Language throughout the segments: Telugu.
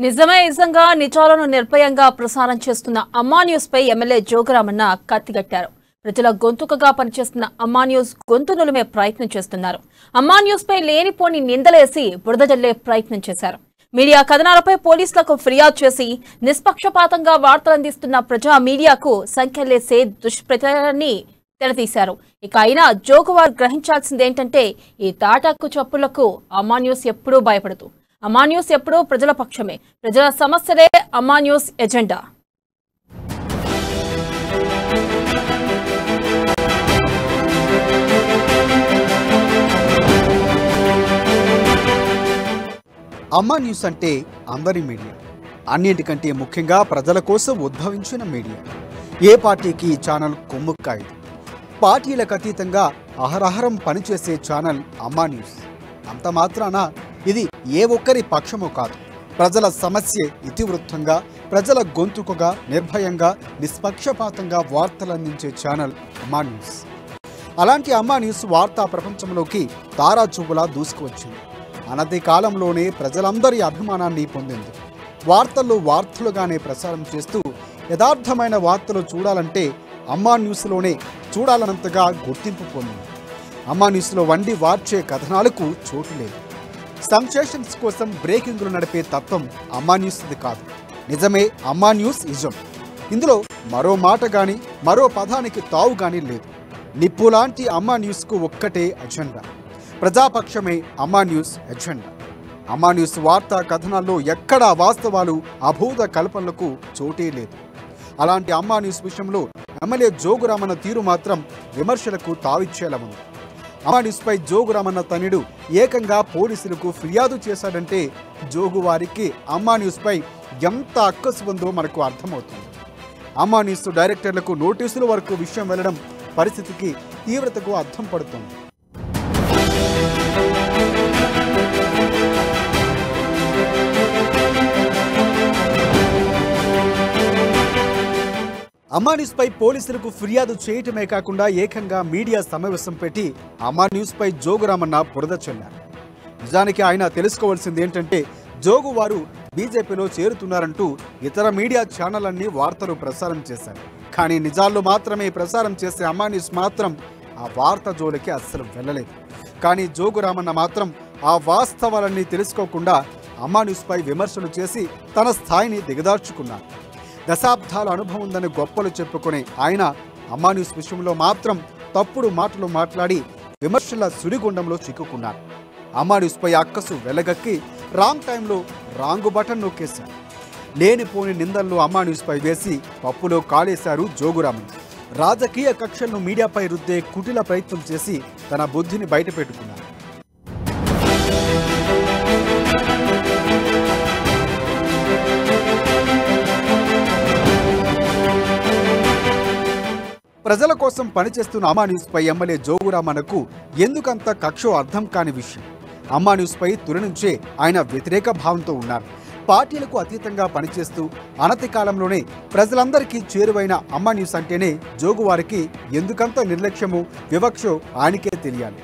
నిజంగా నిజాలను నిర్భయంగా ప్రసారం చేస్తున్న అమ్మా న్యూస్ పై ఎమ్మెల్యే జోగురామన్న కత్తిగట్టారు. ప్రజల గొంతుకగా పనిచేస్తున్న అమ్మా న్యూస్ గొంతు నులిమే ప్రయత్నం చేస్తున్నారు. అమ్మా న్యూస్ పై లేనిపోని నిందలేసి బురద జల్లే ప్రయత్నం చేశారు. మీడియా కథనాలపై పోలీసులకు ఫిర్యాదు చేసి నిష్పక్షపాతంగా వార్తలందిస్తున్న ప్రజా మీడియాకు సంఖ్యలేసే దుష్ప్రచారాన్ని తెరతీశారు. ఇక అయినా జోగువారు గ్రహించాల్సిందేంటంటే ఈ తాటాకు చప్పులకు అమ్మా న్యూస్ ఎప్పుడూ భయపడదు. అమ్మా న్యూస్ ఎప్పుడూ ప్రజల పక్షమే. ప్రజల సమస్యలే అమ్మా న్యూస్ ఎజెండా. అమ్మా న్యూస్ అంటే అందరి మీడియా, అన్నింటికంటే ముఖ్యంగా ప్రజల కోసం ఉద్భవించిన మీడియా. ఏ పార్టీకి ఈ ఛానల్ కొమ్ముక్కాయదు. పార్టీలకు అతీతంగా అహరహరం పనిచేసే ఛానల్ అమ్మా న్యూస్. అంత మాత్రాన ఇది ఏ ఒక్కరి పక్షమో కాదు. ప్రజల సమస్య ఇతివృత్తంగా, ప్రజల గొంతుకుగా, నిర్భయంగా, నిష్పక్షపాతంగా వార్తలందించే ఛానల్ అమ్మా న్యూస్. అలాంటి అమ్మా న్యూస్ వార్తా ప్రపంచంలోకి తారాచూపులా దూసుకువచ్చింది. అనతి కాలంలోనే ప్రజలందరి అభిమానాన్ని పొందింది. వార్తల్లో వార్తలుగానే ప్రసారం చేస్తూ యథార్థమైన వార్తలు చూడాలంటే అమ్మా న్యూస్లోనే చూడాలన్నంతగా గుర్తింపు పొందింది. అమ్మా న్యూస్లో వండి వార్చే కథనాలకు చోటు లేదు. సెన్సేషన్స్ కోసం బ్రేకింగ్లు నడిపే తత్వం అమ్మా న్యూస్ది కాదు. నిజమే అమ్మా న్యూస్ నిజం. ఇందులో మరో మాట కానీ మరో పదానికి తావు కానీ లేదు. నిప్పు లాంటి అమ్మా న్యూస్కు ఒక్కటే అజెండా. ప్రజాపక్షమే అమ్మా న్యూస్ ఎజెండా. అమ్మా న్యూస్ వార్తా కథనాల్లో ఎక్కడా వాస్తవాలు, అభూత కల్పనలకు చోటే లేదు. అలాంటి అమ్మా న్యూస్ విషయంలో ఎమ్మెల్యే జోగురామన్న తీరు మాత్రం విమర్శలకు తావిచ్చేలా ఉంది. అమ్మా న్యూస్పై జోగురామన్న తనయుడు ఏకంగా పోలీసులకు ఫిర్యాదు చేశాడంటే జోగువారికి అమ్మా న్యూస్పై ఎంత అక్కసు ఉందో మనకు అర్థమవుతుంది. అమ్మా న్యూస్ డైరెక్టర్లకు నోటీసుల వరకు విషయం వెళ్లడం పరిస్థితికి తీవ్రతకు అర్థం పడుతుంది. అమ్మా న్యూస్పై పోలీసులకు ఫిర్యాదు చేయటమే కాకుండా ఏకంగా మీడియా సమావేశం పెట్టి అమ్మా న్యూస్పై జోగురామన్న బురద చల్లారు. నిజానికి ఆయన తెలుసుకోవాల్సింది ఏంటంటే జోగు వారు బీజేపీలో చేరుతున్నారంటూ ఇతర మీడియా ఛానళ్ళన్నీ వార్తలు ప్రసారం చేశారు. కానీ నిజాల్లో మాత్రమే ప్రసారం చేసే అమ్మా న్యూస్ మాత్రం ఆ వార్త జోలికి అస్సలు వెళ్ళలేదు. కానీ జోగురామన్న మాత్రం ఆ వాస్తవాలన్నీ తెలుసుకోకుండా అమ్మా న్యూస్పై విమర్శలు చేసి తన స్థాయిని దిగదార్చుకున్నారు. దశాబ్దాల అనుభవం ఉందని గొప్పలు చెప్పుకునే ఆయన అమ్మా న్యూస్ విషయంలో మాత్రం తప్పుడు మాటలు మాట్లాడి విమర్శల సుడిగుండంలో చిక్కుకున్నారు. అమ్మా న్యూస్పై అక్కసు వెలగక్కి రాంగ్ టైంలో రాంగు బటన్ నొక్కేశారు. లేనిపోని నిందలను అమ్మా న్యూస్పై వేసి పప్పులో కాలేశారు జోగురామన్. రాజకీయ కక్షలను మీడియాపై రుద్దే కుటిల ప్రయత్నం చేసి తన బుద్ధిని బయటపెట్టుకున్నారు. ప్రజల కోసం పనిచేస్తున్న అమ్మా న్యూస్పై ఎమ్మెల్యే జోగురామన్నకు ఎందుకంత కక్షో అర్థం కాని విషయం. అమ్మా న్యూస్పై తొలి నుంచే ఆయన వ్యతిరేక భావంతో ఉన్నారు. పార్టీలకు అతీతంగా పనిచేస్తూ అనతి కాలంలోనే ప్రజలందరికీ చేరువైన అమ్మా న్యూస్ అంటేనే జోగువారికి ఎందుకంత నిర్లక్ష్యమో వివక్షో ఆయనకే తెలియాలి.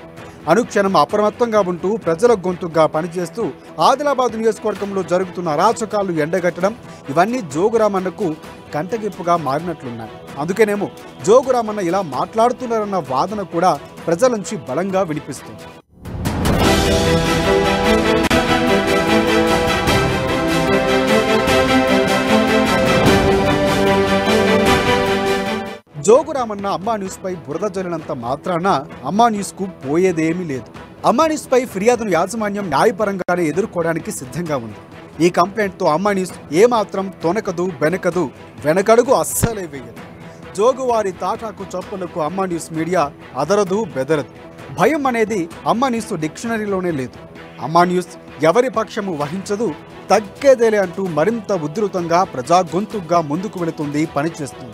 అనుక్షణం అప్రమత్తంగా ఉంటూ ప్రజల గొంతుగా పనిచేస్తూ ఆదిలాబాద్ నియోజకవర్గంలో జరుగుతున్న అరాచకాలు ఎండగట్టడం ఇవన్నీ జోగురామన్నకు కంటగింపుగా మారినట్లున్నాయి. అందుకేనేమో జోగురామన్న ఇలా మాట్లాడుతున్నారన్న వాదన కూడా ప్రజల నుంచి బలంగా వినిపిస్తుంది. జోగురామన్న అమ్మా న్యూస్పై బురద జల్లినంత మాత్రాన అమ్మా న్యూస్కు పోయేదేమీ లేదు. అమ్మా న్యూస్పై ఫిర్యాదును యాజమాన్యం న్యాయపరంగానే ఎదుర్కోవడానికి సిద్ధంగా ఉంది. ఈ కంప్లైంట్తో అమ్మా న్యూస్ ఏమాత్రం తొనకదు, బెనకదు, వెనకడుగు అస్సలే వేయదు. జోగువారి తాటాకు చప్పులకు అమ్మా న్యూస్ మీడియా అదరదు, బెదరదు. భయం అనేది అమ్మా న్యూస్ డిక్షనరీలోనే లేదు. అమ్మా న్యూస్ ఎవరి పక్షము వహించదు, తగ్గేదేలే అంటూ మరింత ఉధృతంగా ప్రజా గొంతుగా ముందుకు వెళుతుంది, పనిచేస్తుంది.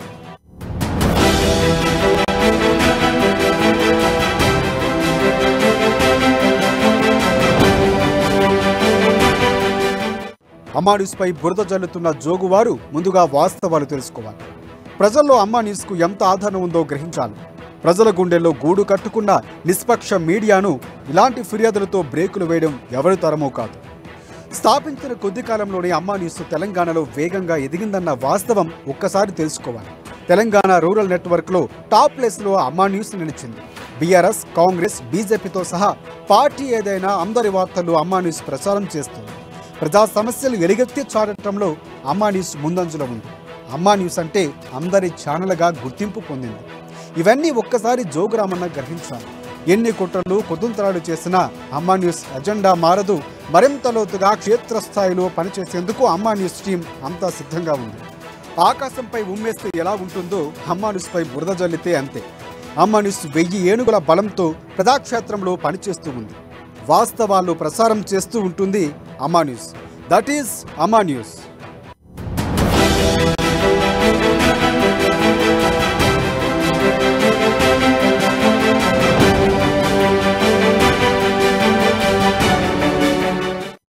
అమ్మా న్యూస్పై బురద జల్లుతున్న జోగువారు ముందుగా వాస్తవాలు తెలుసుకోవాలి. ప్రజల్లో అమ్మా న్యూస్కు ఎంత ఆదరణ ఉందో గ్రహించాలి. ప్రజల గుండెల్లో గూడు కట్టుకున్న నిష్పక్ష మీడియాను ఇలాంటి ఫిర్యాదులతో బ్రేకులు వేయడం ఎవరి తరమో కాదు. స్థాపించిన కొద్ది కాలంలోనే అమ్మా న్యూస్ తెలంగాణలో వేగంగా ఎదిగిందన్న వాస్తవం ఒక్కసారి తెలుసుకోవాలి. తెలంగాణ రూరల్ నెట్వర్క్లో టాప్ ప్లేస్లో అమ్మా న్యూస్ నిలిచింది. బీఆర్ఎస్, కాంగ్రెస్, బీజేపీతో సహా పార్టీ ఏదైనా అందరి వార్తలు అమ్మా న్యూస్ ప్రచారం చేస్తుంది. ప్రజా సమస్యలు ఎలుగెత్తి చాటడంలో అమ్మా న్యూస్ ముందంజలో ఉంది. అమ్మా న్యూస్ అంటే అందరి ఛానల్గా గుర్తింపు పొందింది. ఇవన్నీ ఒక్కసారి జోగురామన్న గ్రహించాలి. ఎన్ని కుట్రలు కుతంత్రాలు చేసినా అమ్మా న్యూస్ అజెండా మారదు. మరింత లోతుగా క్షేత్రస్థాయిలో పనిచేసేందుకు అమ్మా న్యూస్ టీం అంతా సిద్ధంగా ఉంది. ఆకాశంపై ఉమ్మేస్తే ఎలా ఉంటుందో అమ్మా న్యూస్పై బురద జల్లితే అంతే. అమ్మా న్యూస్ 1000 ఏనుగుల బలంతో ప్రజాక్షేత్రంలో పనిచేస్తూ ఉంది. వాస్తవాలు ప్రసారం చేస్తూ ఉంటుంది అమ్మా న్యూస్. దట్ ఈస్ అమ్మా న్యూస్.